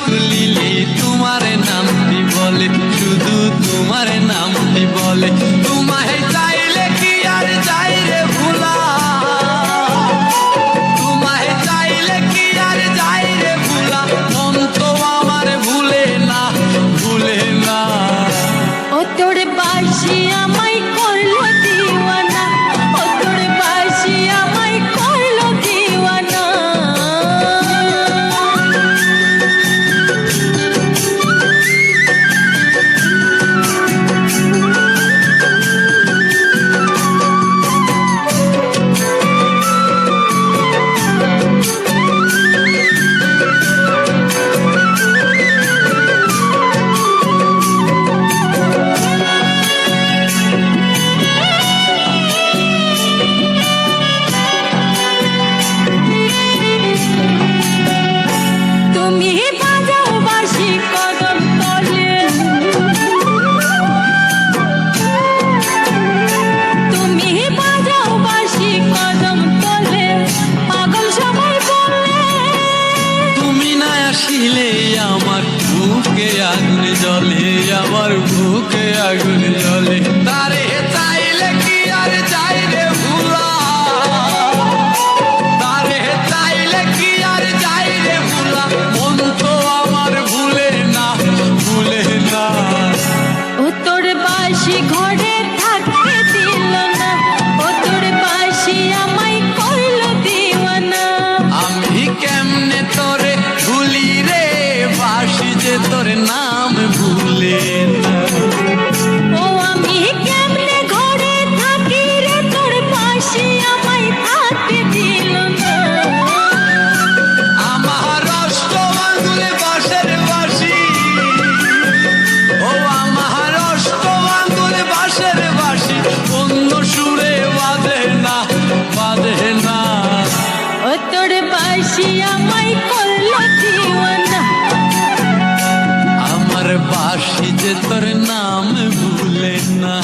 তুলিলে তোমারে নামটি বলে, শুধু তোমারে নামটি বলে। তোমায় চাইলে কি আর যাই রে ভুলা, তোমায় চাইলে কি আর যাই রে ভুলা, মন তো আমার ভুলে না, ভুলে না। ও তোর বাসি আমায় করলো দিওয়ানা, ও তোর বাসি আমায় করলো দিওয়ানা। আমার বুকে আগুন জ্বলে, আমার বুকে আগুন জ্বলে। তারে চাইলে কি আর যাই রে ভুলা, তারে চাইলে কি আর যাই রে ভুলা, মন তো আমার ভুলে না, ভুলে না। ও তোর বাসি ঘরে থাকতে দিল না, ও তোর বাসি আমায় করলো দিওয়ানা। আমি কেমনে তোরে ভুলি রে, বাসি যে তোর নাম ভুলে না। ও আমি কেমনে ঘরে থাকি রে, তোর বাসি আমায় থাকতে দিল না। আমার অষ্ট আঙ্গুলে বাঁশের বাঁশি, ও আমার অষ্ট আঙ্গুলে বাঁশের বাঁশি, অন্য সুরে বাঁধে না, বাঁধে না। ও তোর বাসি আমায় করলো দিওয়ানা, আমার বাঁশি যে তোর নাম ভুলে না।